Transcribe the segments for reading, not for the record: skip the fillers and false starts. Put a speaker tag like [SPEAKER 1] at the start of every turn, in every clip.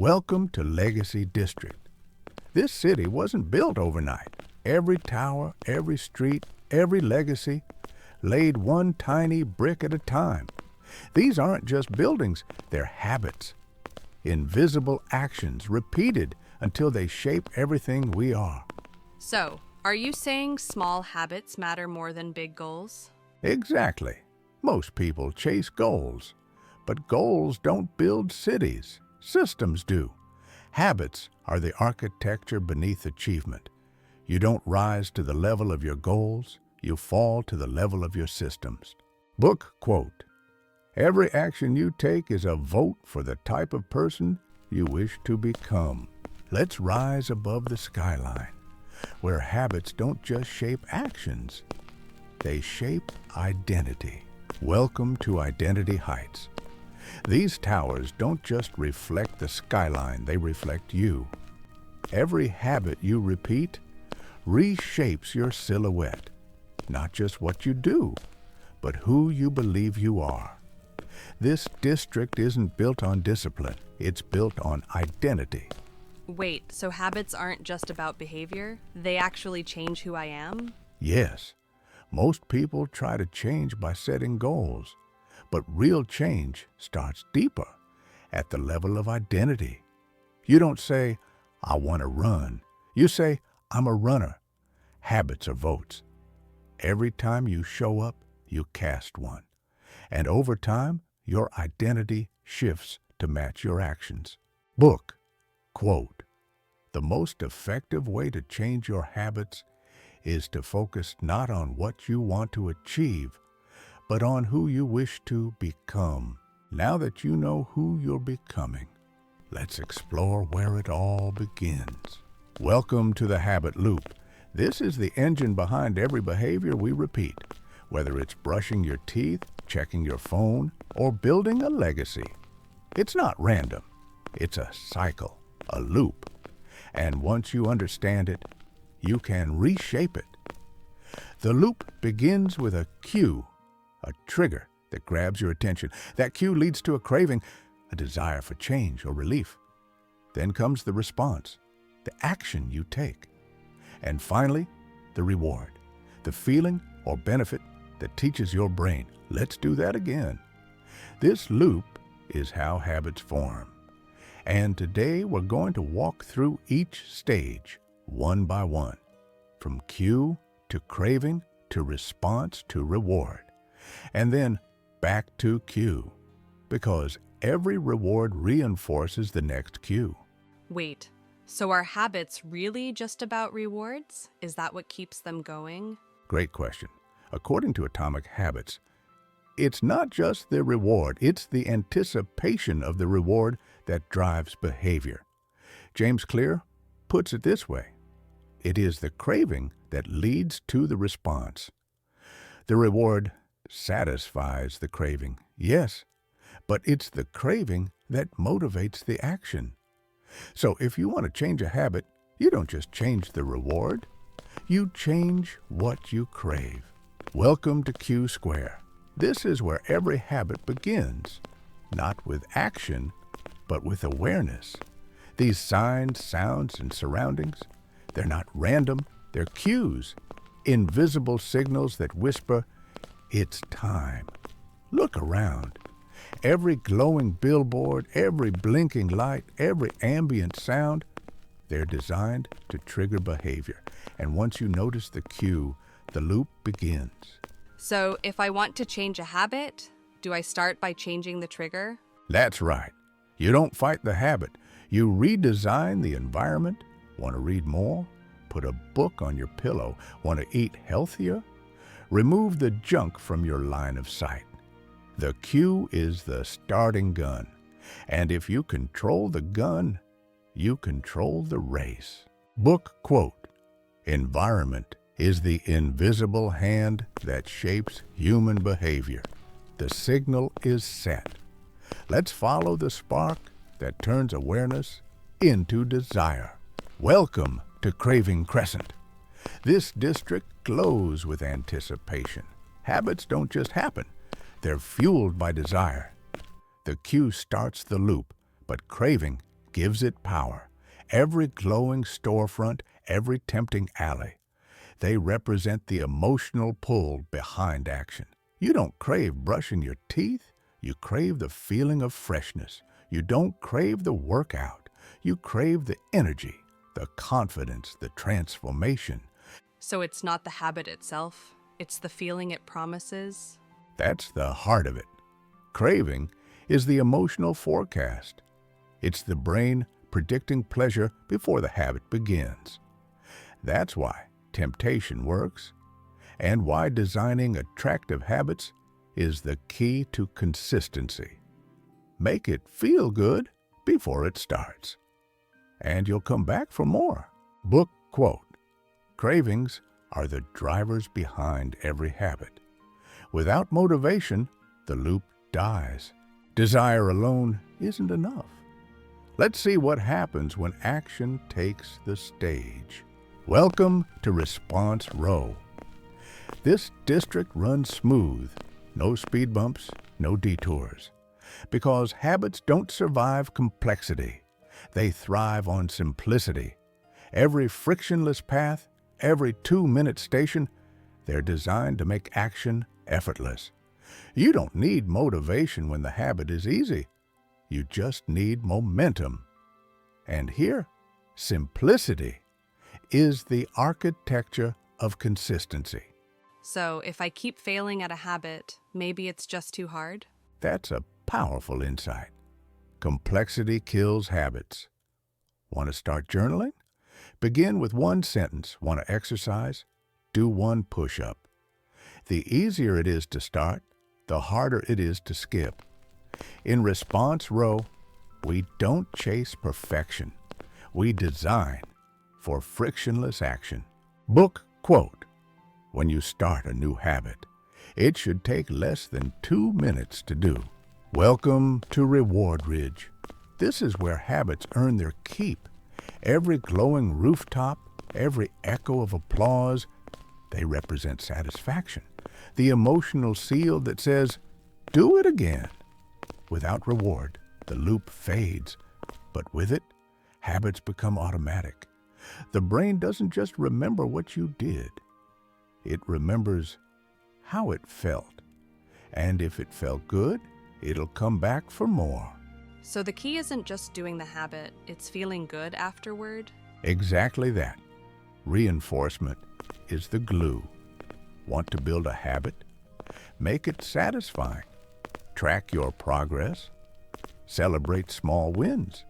[SPEAKER 1] Welcome to Legacy District. This city wasn't built overnight. Every tower, every street, every legacy laid one tiny brick at a time. These aren't just buildings, they're habits. Invisible actions repeated until they shape everything we are.
[SPEAKER 2] So, are you saying small habits matter more than big goals?
[SPEAKER 1] Exactly. Most people chase goals, but goals don't build cities. Systems do. Habits are the architecture beneath achievement. You don't rise to the level of your goals, you fall to the level of your systems. Book quote, "Every action you take is a vote for the type of person you wish to become." Let's rise above the skyline, where habits don't just shape actions, they shape identity. Welcome to Identity Heights. These towers don't just reflect the skyline, they reflect you. Every habit you repeat reshapes your silhouette, not just what you do, but who you believe you are. This district isn't built on discipline, it's built on identity.
[SPEAKER 2] Wait, so habits aren't just about behavior? They actually change who I am?
[SPEAKER 1] Yes, most people try to change by setting goals, but real change starts deeper, at the level of identity. You don't say, "I want to run." You say, "I'm a runner." Habits are votes. Every time you show up, you cast one. And over time, your identity shifts to match your actions. Book quote, "The most effective way to change your habits is to focus not on what you want to achieve, but on who you wish to become." Now that you know who you're becoming, let's explore where it all begins. Welcome to the habit loop. This is the engine behind every behavior we repeat, whether it's brushing your teeth, checking your phone, or building a legacy. It's not random. It's a cycle, a loop. And once you understand it, you can reshape it. The loop begins with a cue, a trigger that grabs your attention. That cue leads to a craving, a desire for change or relief. Then comes the response, the action you take. And finally, the reward, the feeling or benefit that teaches your brain, "Let's do that again." This loop is how habits form. And today we're going to walk through each stage, one by one, from cue to craving to response to reward, and then back to cue, because every reward reinforces the next cue.
[SPEAKER 2] Wait, so are habits really just about rewards? Is that what keeps them going?
[SPEAKER 1] Great question. According to Atomic Habits, it's not just the reward, it's the anticipation of the reward that drives behavior. James Clear puts it this way: it is the craving that leads to the response. The reward satisfies the craving, yes, but it's the craving that motivates the action. So if you want to change a habit, you don't just change the reward, you change what you crave. Welcome to Q Square. This is where every habit begins, not with action, but with awareness. These signs, sounds, and surroundings, they're not random, they're cues, invisible signals that whisper, "It's time." Look around. Every glowing billboard, every blinking light, every ambient sound, they're designed to trigger behavior. And once you notice the cue, the loop begins.
[SPEAKER 2] So if I want to change a habit, do I start by changing the trigger?
[SPEAKER 1] That's right. You don't fight the habit. You redesign the environment. Want to read more? Put a book on your pillow. Want to eat healthier? Remove the junk from your line of sight. The cue is the starting gun. And if you control the gun, you control the race. Book quote, "Environment is the invisible hand that shapes human behavior. The signal is set. Let's follow the spark that turns awareness into desire." Welcome to Craving Crescent. This district glows with anticipation. Habits don't just happen. They're fueled by desire. The cue starts the loop, but craving gives it power. Every glowing storefront, every tempting alley, they represent the emotional pull behind action. You don't crave brushing your teeth. You crave the feeling of freshness. You don't crave the workout. You crave the energy, the confidence, the transformation.
[SPEAKER 2] So it's not the habit itself, it's the feeling it promises.
[SPEAKER 1] That's the heart of it. Craving is the emotional forecast. It's the brain predicting pleasure before the habit begins. That's why temptation works, and why designing attractive habits is the key to consistency. Make it feel good before it starts, and you'll come back for more. Book quote: "Cravings are the drivers behind every habit. Without motivation, the loop dies. Desire alone isn't enough." Let's see what happens when action takes the stage. Welcome to Response Row. This district runs smooth, no speed bumps, no detours. Because habits don't survive complexity. They thrive on simplicity. Every frictionless path, every 2-minute station, they're designed to make action effortless. You don't need motivation when the habit is easy. You just need momentum. And here, simplicity is the architecture of consistency.
[SPEAKER 2] So if I keep failing at a habit, maybe it's just too hard?
[SPEAKER 1] That's a powerful insight. Complexity kills habits. Want to start journaling? Begin with one sentence. Want to exercise? Do one push-up. The easier it is to start, the harder it is to skip. In Response Row, we don't chase perfection. We design for frictionless action. Book quote: "When you start a new habit, it should take less than 2 minutes to do." Welcome to Reward Ridge. This is where habits earn their keep. Every glowing rooftop, every echo of applause, they represent satisfaction. The emotional seal that says, "Do it again." Without reward, the loop fades, but with it, habits become automatic. The brain doesn't just remember what you did. It remembers how it felt. And if it felt good, it'll come back for more.
[SPEAKER 2] So the key isn't just doing the habit, it's feeling good afterward?
[SPEAKER 1] Exactly that. Reinforcement is the glue. Want to build a habit? Make it satisfying. Track your progress. Celebrate small wins.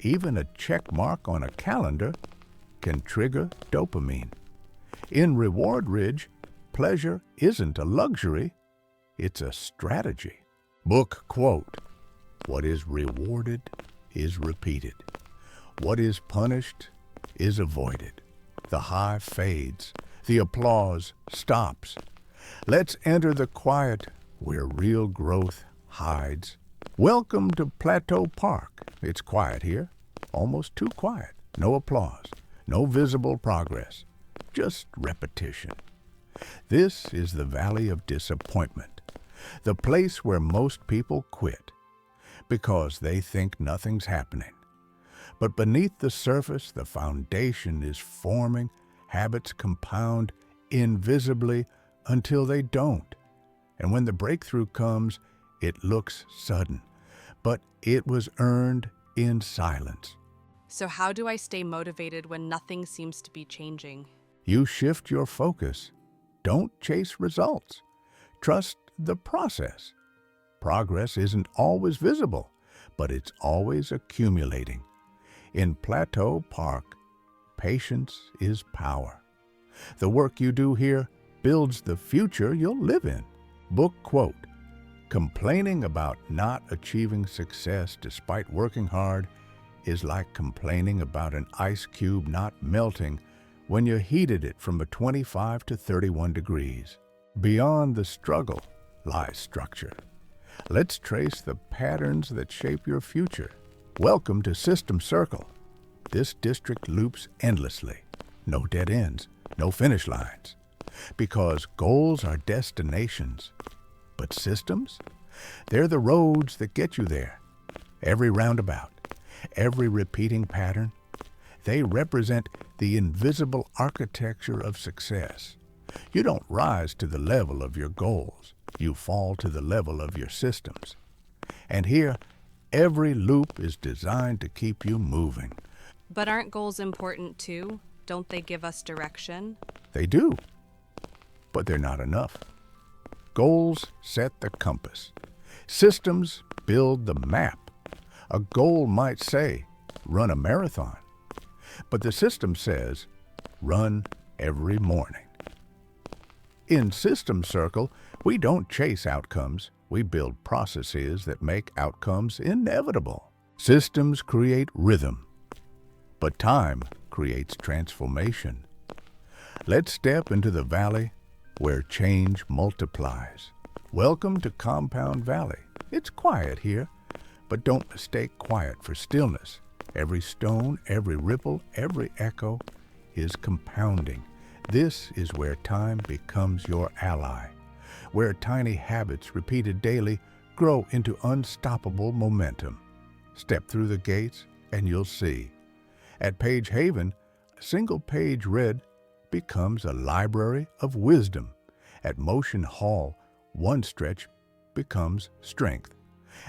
[SPEAKER 1] Even a check mark on a calendar can trigger dopamine. In Reward Ridge, pleasure isn't a luxury, it's a strategy. Book quote: "What is rewarded is repeated. What is punished is avoided. The high fades. The applause stops. Let's enter the quiet where real growth hides." Welcome to Plateau Park. It's quiet here, almost too quiet. No applause, no visible progress, just repetition. This is the Valley of Disappointment, the place where most people quit because they think nothing's happening. But beneath the surface, the foundation is forming. Habits compound invisibly until they don't. And when the breakthrough comes, it looks sudden, but it was earned in silence.
[SPEAKER 2] So how do I stay motivated when nothing seems to be changing?
[SPEAKER 1] You shift your focus. Don't chase results. Trust the process. Progress isn't always visible, but it's always accumulating. In Plateau Park, patience is power. The work you do here builds the future you'll live in. Book quote: "Complaining about not achieving success despite working hard is like complaining about an ice cube not melting when you heated it from 25 to 31 degrees. Beyond the struggle lies structure. Let's trace the patterns that shape your future. Welcome to System Circle. This district loops endlessly. No dead ends, no finish lines. Because goals are destinations, but systems, they're the roads that get you there. Every roundabout, Every repeating pattern, they represent the invisible architecture of success. You don't rise to the level of your goals. You fall to the level of your systems. And here, every loop is designed to keep you moving.
[SPEAKER 2] But aren't goals important too? Don't they give us direction?
[SPEAKER 1] They do, but they're not enough. Goals set the compass. Systems build the map. A goal might say, run a marathon, but the system says, run every morning. In System Circle, we don't chase outcomes. We build processes that make outcomes inevitable. Systems create rhythm, but time creates transformation. Let's step into the valley where change multiplies. Welcome to Compound Valley. It's quiet here, but don't mistake quiet for stillness. Every stone, every ripple, every echo is compounding. This is where time becomes your ally, where tiny habits repeated daily grow into unstoppable momentum. Step through the gates and you'll see. At Page Haven, a single page read becomes a library of wisdom. At Motion Hall, one stretch becomes strength.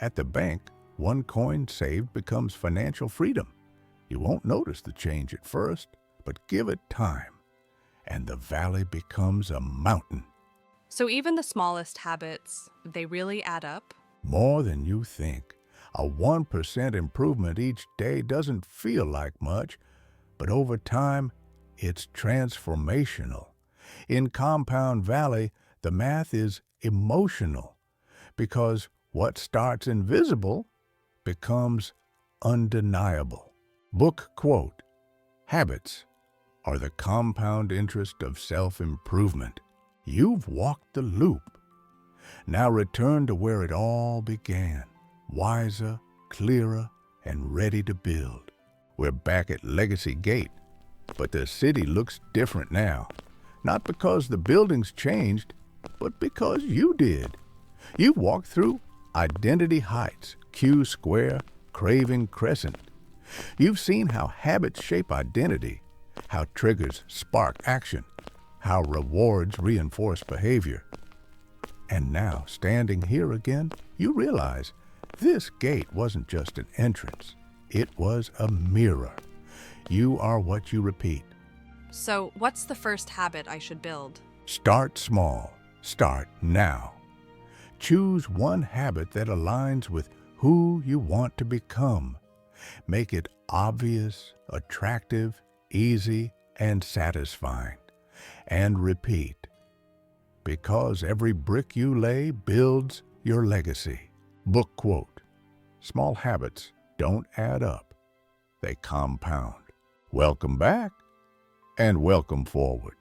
[SPEAKER 1] At the bank, one coin saved becomes financial freedom. You won't notice the change at first, but give it time, and the valley becomes a mountain.
[SPEAKER 2] So even the smallest habits, they really add up?
[SPEAKER 1] More than you think. A 1% improvement each day doesn't feel like much, but over time, it's transformational. In Compound Valley, the math is emotional, because what starts invisible becomes undeniable. Book quote, habits are the compound interest of self-improvement. You've walked the loop. Now return to where it all began, wiser, clearer, and ready to build. We're back at Legacy Gate, but the city looks different now. Not because the buildings changed, but because you did. You walked through Identity Heights, Q Square, Craving Crescent. You've seen how habits shape identity, how triggers spark action, how rewards reinforce behavior. And now, standing here again, you realize this gate wasn't just an entrance. It was a mirror. You are what you repeat.
[SPEAKER 2] So what's the first habit I should build?
[SPEAKER 1] Start small. Start now. Choose one habit that aligns with who you want to become. Make it obvious, attractive, easy, and satisfying. And repeat. Because every brick you lay builds your legacy. Book quote, small habits don't add up. They compound. Welcome back and welcome forward.